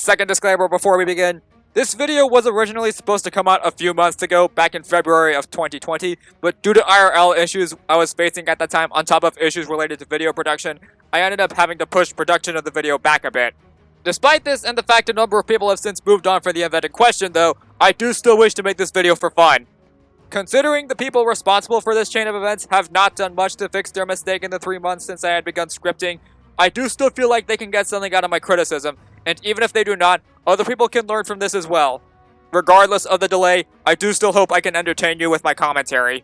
Second disclaimer before we begin. This video was originally supposed to come out a few months ago, back in February of 2020, but due to IRL issues I was facing at the time, on top of issues related to video production, I ended up having to push production of the video back a bit. Despite this and the fact a number of people have since moved on for the event in question though, I do still wish to make this video for fun. Considering the people responsible for this chain of events have not done much to fix their mistake in the 3 months since I had begun scripting, I do still feel like they can get something out of my criticism, and even if they do not, other people can learn from this as well. Regardless of the delay, I do still hope I can entertain you with my commentary.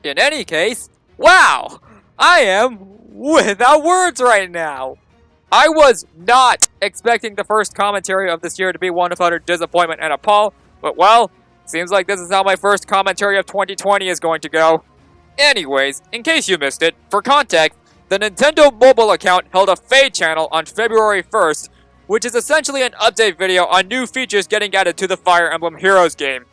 In any case, wow! I am without words right now! I was not expecting the first commentary of this year to be one of utter disappointment and appall, but well, seems like this is how my first commentary of 2020 is going to go. Anyways, in case you missed it, for context, the Nintendo mobile account held a Fade channel on February 1st, which is essentially an update video on new features getting added to the Fire Emblem Heroes game.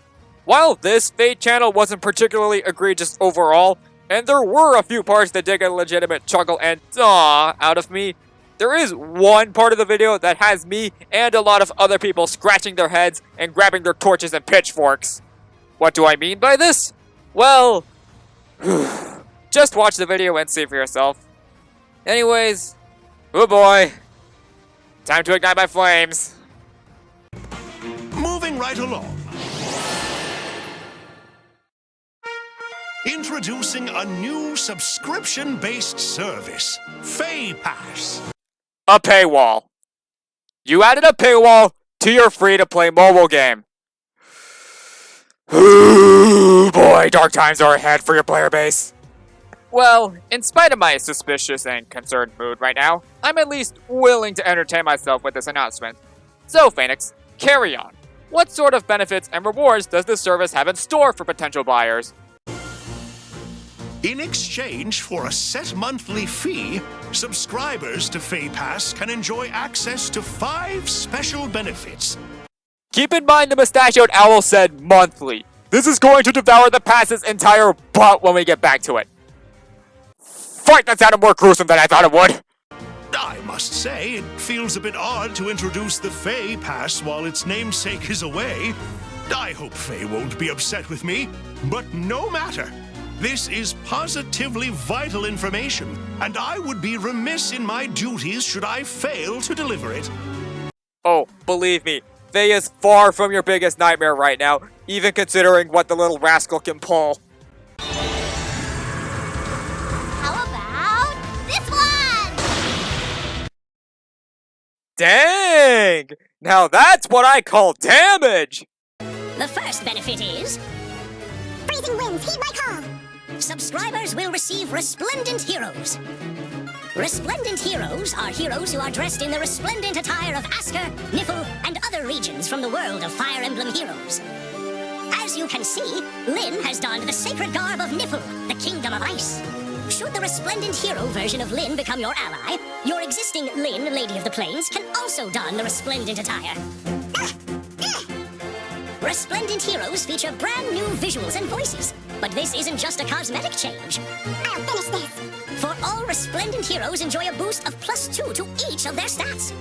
While this Fade channel wasn't particularly egregious overall, and there were a few parts that did get a legitimate chuckle and aww out of me, there is one part of the video that has me and a lot of other people scratching their heads and grabbing their torches and pitchforks. What do I mean by this? Well, just watch the video and see for yourself. Anyways, oh boy, time to ignite my flames. Moving right along. Introducing a new subscription-based service, FayPass. A paywall. You added a paywall to your free-to-play mobile game. Ooh boy, dark times are ahead for your player base. Well, in spite of my suspicious and concerned mood right now, I'm at least willing to entertain myself with this announcement. So, Phoenix, carry on. What sort of benefits and rewards does this service have in store for potential buyers? In exchange for a set monthly fee, subscribers to FayPass can enjoy access to 5 special benefits. Keep in mind the mustachioed owl said monthly. This is going to devour the pass's entire butt when we get back to it. Fight, that sounded more gruesome than I thought it would. I must say, it feels a bit odd to introduce the FayPass while its namesake is away. I hope Faye won't be upset with me, but no matter. This is positively vital information, and I would be remiss in my duties should I fail to deliver it. Oh, believe me, Faye is far from your biggest nightmare right now, even considering what the little rascal can pull. How about this one? Dang! Now that's what I call damage! The first benefit is... Freezing winds, heed my call. subscribers will receive Resplendent Heroes. Resplendent Heroes are heroes who are dressed in the resplendent attire of Asker, Nifl, and other regions from the world of Fire Emblem Heroes. As you can see, Lyn has donned the sacred garb of Nifl, the Kingdom of Ice. Should the Resplendent Hero version of Lyn become your ally, your existing Lyn, Lady of the Plains, can also don the resplendent attire. Resplendent Heroes feature brand new visuals and voices, but this isn't just a cosmetic change. I'll finish this. For all Resplendent Heroes enjoy a boost of +2 to each of their stats.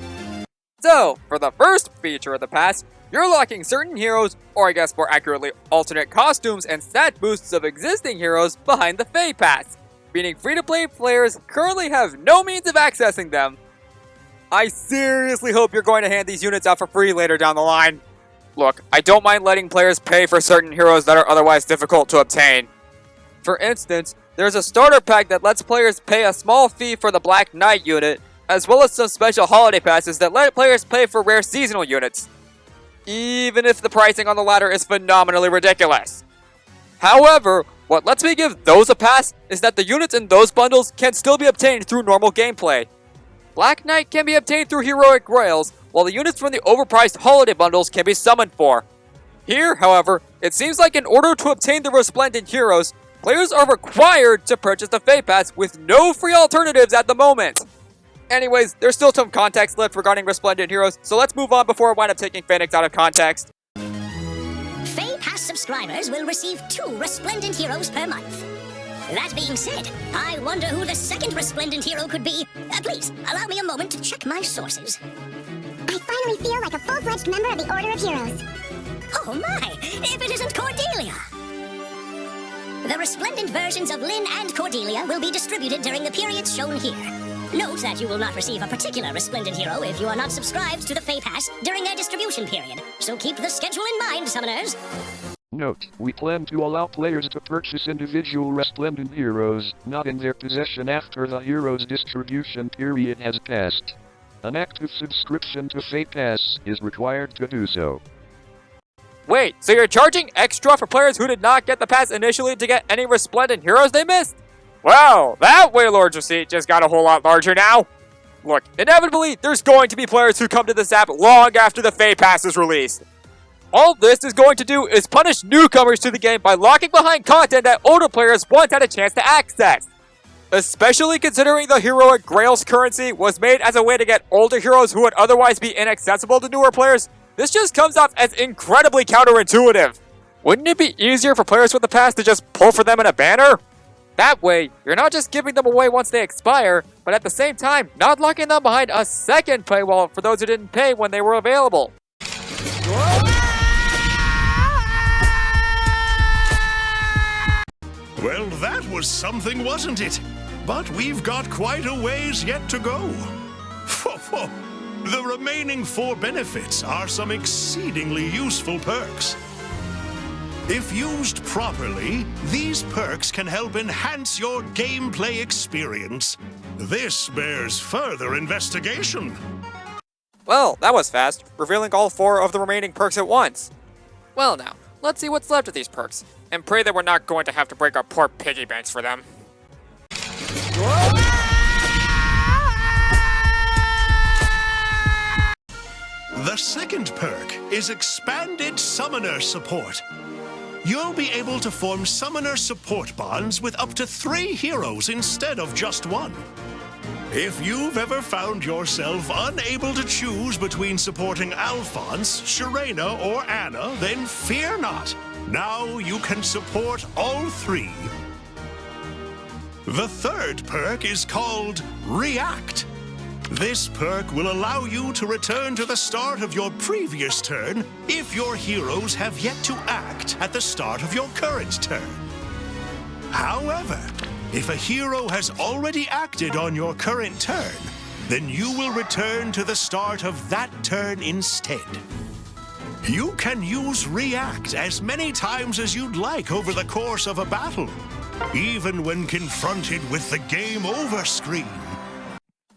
So, for the first feature of the pass, you're locking certain heroes, or I guess more accurately, alternate costumes and stat boosts of existing heroes behind the Fay Pass, meaning free-to-play players currently have no means of accessing them. I seriously hope you're going to hand these units out for free later down the line. Look, I don't mind letting players pay for certain heroes that are otherwise difficult to obtain. For instance, there's a starter pack that lets players pay a small fee for the Black Knight unit, as well as some special holiday passes that let players pay for rare seasonal units, even if the pricing on the latter is phenomenally ridiculous. However, what lets me give those a pass is that the units in those bundles can still be obtained through normal gameplay. Black Knight can be obtained through heroic grails, while the units from the overpriced holiday bundles can be summoned for. Here, however, it seems like in order to obtain the Resplendent Heroes, players are required to purchase the Fay Pass with no free alternatives at the moment. Anyways, there's still some context left regarding Resplendent Heroes, so let's move on before I wind up taking Phoenix out of context. Fay Pass subscribers will receive 2 Resplendent Heroes per month. That being said, I wonder who the second Resplendent Hero could be. Please, allow me a moment to check my sources. I find finally feel like a full-fledged member of the Order of Heroes. Oh my, if it isn't Cordelia! The resplendent versions of Lynn and Cordelia will be distributed during the periods shown here. Note that you will not receive a particular resplendent hero if you are not subscribed to the Fey Pass during their distribution period. So keep the schedule in mind, summoners. Note, we plan to allow players to purchase individual resplendent heroes, not in their possession after the hero's distribution period has passed. An active subscription to Fey Pass is required to do so. Wait, so you're charging extra for players who did not get the pass initially to get any resplendent heroes they missed? Well, that Waylord's receipt just got a whole lot larger now. Look, inevitably, there's going to be players who come to this app long after the Fey Pass is released. All this is going to do is punish newcomers to the game by locking behind content that older players once had a chance to access. Especially considering the heroic Grail's currency was made as a way to get older heroes who would otherwise be inaccessible to newer players, this just comes off as incredibly counterintuitive. Wouldn't it be easier for players with the pass to just pull for them in a banner? That way, you're not just giving them away once they expire, but at the same time, not locking them behind a second paywall for those who didn't pay when they were available. Well, that was something, wasn't it? But we've got quite a ways yet to go. The remaining 4 benefits are some exceedingly useful perks. If used properly, these perks can help enhance your gameplay experience. This bears further investigation. Well, that was fast, revealing all 4 of the remaining perks at once. Well now, let's see what's left of these perks, and pray that we're not going to have to break our poor piggy banks for them. The second perk is Expanded Summoner Support. You'll be able to form summoner support bonds with up to 3 heroes instead of just 1. If you've ever found yourself unable to choose between supporting Alphonse, Sharena, or Anna, then fear not. Now you can support all 3. The third perk is called React. This perk will allow you to return to the start of your previous turn if your heroes have yet to act at the start of your current turn. However, if a hero has already acted on your current turn, then you will return to the start of that turn instead. You can use React as many times as you'd like over the course of a battle, even when confronted with the Game Over screen.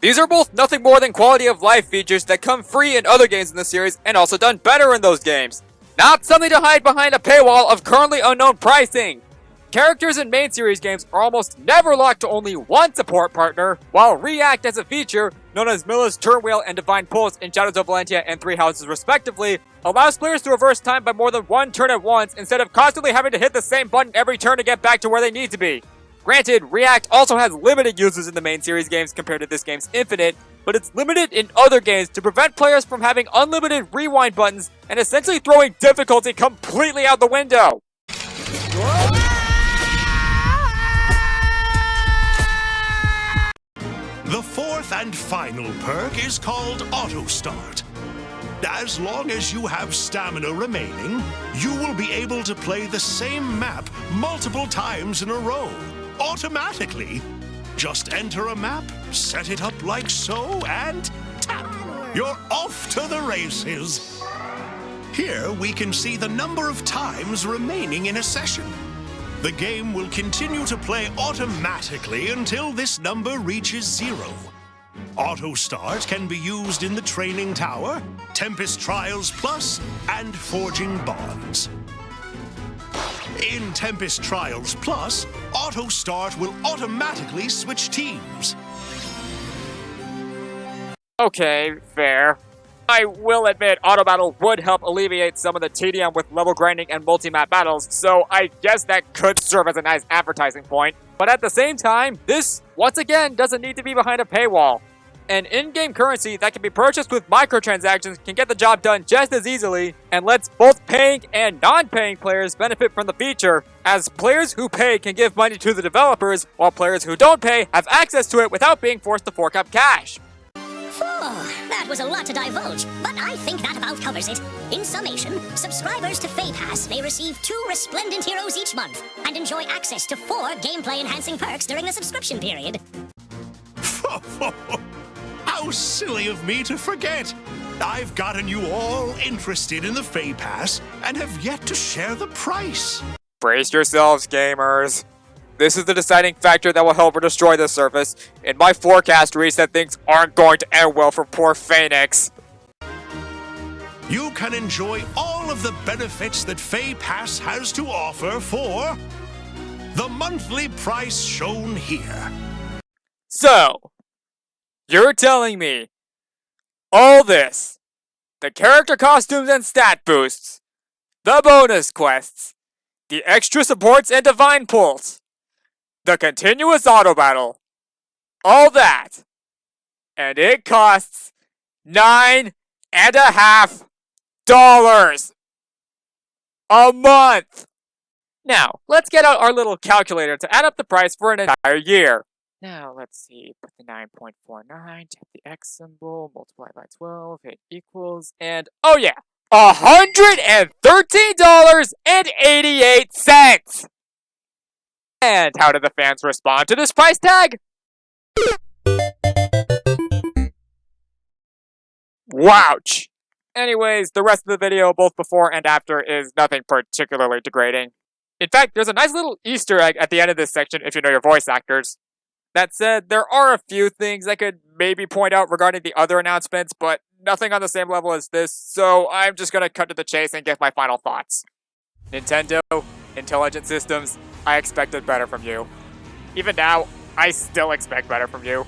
These are both nothing more than quality of life features that come free in other games in the series and also done better in those games. Not something to hide behind a paywall of currently unknown pricing. Characters in main series games are almost never locked to only one support partner, while React as a feature, known as Milla's Turnwheel and Divine Pulse in Shadows of Valentia and Three Houses respectively, allows players to reverse time by more than one turn at once instead of constantly having to hit the same button every turn to get back to where they need to be. Granted, React also has limited uses in the main series games compared to this game's Infinite, but it's limited in other games to prevent players from having unlimited rewind buttons and essentially throwing difficulty completely out the window. The fourth and final perk is called Auto Start. As long as you have stamina remaining, you will be able to play the same map multiple times in a row, automatically. Just enter a map, set it up like so, and tap! You're off to the races. Here we can see the number of times remaining in a session. The game will continue to play automatically until this number reaches 0. Auto Start can be used in the Training Tower, Tempest Trials Plus, and Forging Bonds. In Tempest Trials Plus, Auto Start will automatically switch teams. Okay, fair. I will admit Auto Battle would help alleviate some of the tedium with level grinding and multi-map battles, so I guess that could serve as a nice advertising point. But at the same time, this, once again, doesn't need to be behind a paywall. An in-game currency that can be purchased with microtransactions can get the job done just as easily, and lets both paying and non-paying players benefit from the feature, as players who pay can give money to the developers, while players who don't pay have access to it without being forced to fork up cash. Oh, that that was a lot to divulge, but I think that about covers it. In summation, subscribers to FayPass may receive 2 Resplendent Heroes each month and enjoy access to 4 gameplay-enhancing perks during the subscription period. How silly of me to forget! I've gotten you all interested in the FayPass and have yet to share the price. Brace yourselves, gamers. This is the deciding factor that will help her destroy this service. In my forecast reads that things aren't going to end well for poor Phoenix. You can enjoy all of the benefits that FayPass has to offer for the monthly price shown here. So, you're telling me all this, the character costumes and stat boosts, the bonus quests, the extra supports and divine pulls, the continuous auto battle, all that, and it costs $9.50 a month. Now, let's get out our little calculator to add up the price for an entire year. Now, let's see, put the 9.49, tap the X symbol, multiply by 12, hit equals, and oh yeah, $113.88! And how did the fans respond to this price tag? Wouch! Anyways, the rest of the video, both before and after, is nothing particularly degrading. In fact, there's a nice little Easter egg at the end of this section if you know your voice actors. That said, there are a few things I could maybe point out regarding the other announcements, but nothing on the same level as this, so I'm just gonna cut to the chase and give my final thoughts. Nintendo, Intelligent Systems, I expected better from you. Even now, I still expect better from you.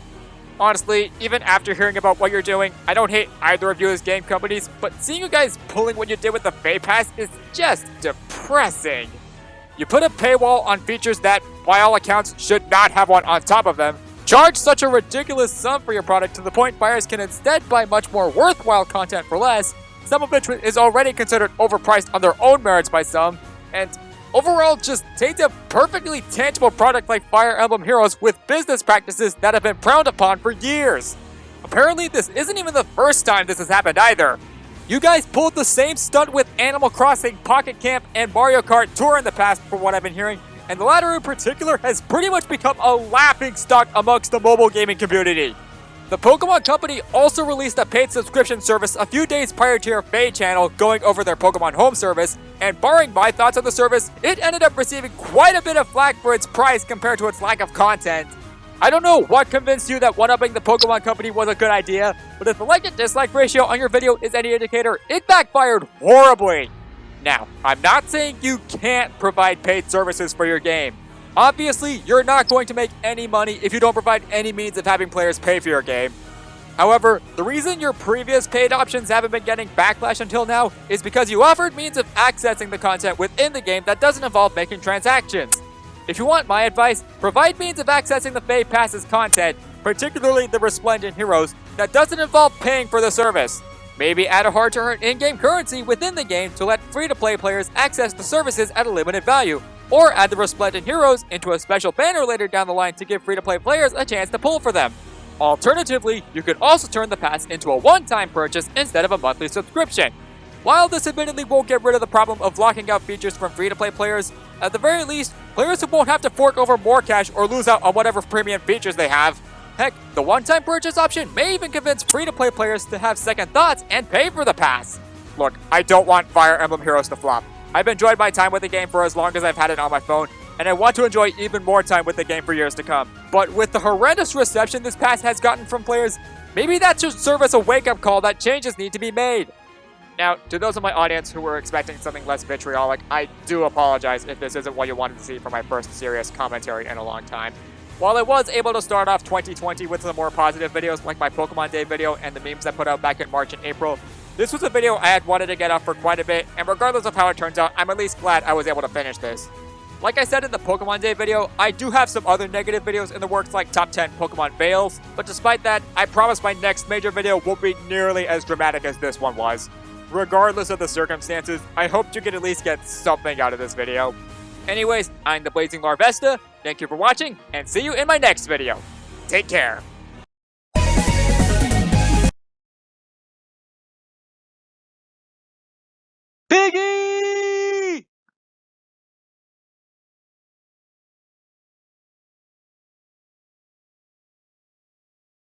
Honestly, even after hearing about what you're doing, I don't hate either of you as game companies, but seeing you guys pulling what you did with the FayPass is just depressing. You put a paywall on features that, by all accounts, should not have one on top of them, charge such a ridiculous sum for your product to the point buyers can instead buy much more worthwhile content for less, some of which is already considered overpriced on their own merits by some, and overall just take a perfectly tangible product like Fire Emblem Heroes with business practices that have been frowned upon for years. Apparently this isn't even the first time this has happened either. You guys pulled the same stunt with Animal Crossing, Pocket Camp, and Mario Kart Tour in the past from what I've been hearing, and the latter in particular has pretty much become a laughingstock amongst the mobile gaming community. The Pokemon Company also released a paid subscription service a few days prior to your Faye channel going over their Pokemon Home service, and barring my thoughts on the service, it ended up receiving quite a bit of flack for its price compared to its lack of content. I don't know what convinced you that one-upping the Pokemon Company was a good idea, but if the like and dislike ratio on your video is any indicator, it backfired horribly. Now, I'm not saying you can't provide paid services for your game. Obviously, you're not going to make any money if you don't provide any means of having players pay for your game. However, the reason your previous paid options haven't been getting backlash until now is because you offered means of accessing the content within the game that doesn't involve making transactions. If you want my advice, provide means of accessing the FayPass's content, particularly the Resplendent Heroes, that doesn't involve paying for the service. Maybe add a hard-to-earn in-game currency within the game to let free-to-play players access the services at a limited value, or add the Resplendent Heroes into a special banner later down the line to give free-to-play players a chance to pull for them. Alternatively, you could also turn the pass into a one-time purchase instead of a monthly subscription. While this admittedly won't get rid of the problem of locking out features from free-to-play players, at the very least, players who won't have to fork over more cash or lose out on whatever premium features they have. Heck, the one-time purchase option may even convince free-to-play players to have second thoughts and pay for the pass. Look, I don't want Fire Emblem Heroes to flop. I've enjoyed my time with the game for as long as I've had it on my phone, and I want to enjoy even more time with the game for years to come. But with the horrendous reception this pass has gotten from players, maybe that should serve as a wake-up call that changes need to be made. Now, to those of my audience who were expecting something less vitriolic, I do apologize if this isn't what you wanted to see for my first serious commentary in a long time. While I was able to start off 2020 with some more positive videos like my Pokemon Day video and the memes I put out back in March and April, this was a video I had wanted to get up for quite a bit, and regardless of how it turns out, I'm at least glad I was able to finish this. Like I said in the Pokemon Day video, I do have some other negative videos in the works like top 10 Pokemon fails, but despite that, I promise my next major video won't be nearly as dramatic as this one was. Regardless of the circumstances, I hope you can at least get something out of this video. Anyways, I'm the Blazing Larvesta, thank you for watching, and see you in my next video. Take care. Piggy!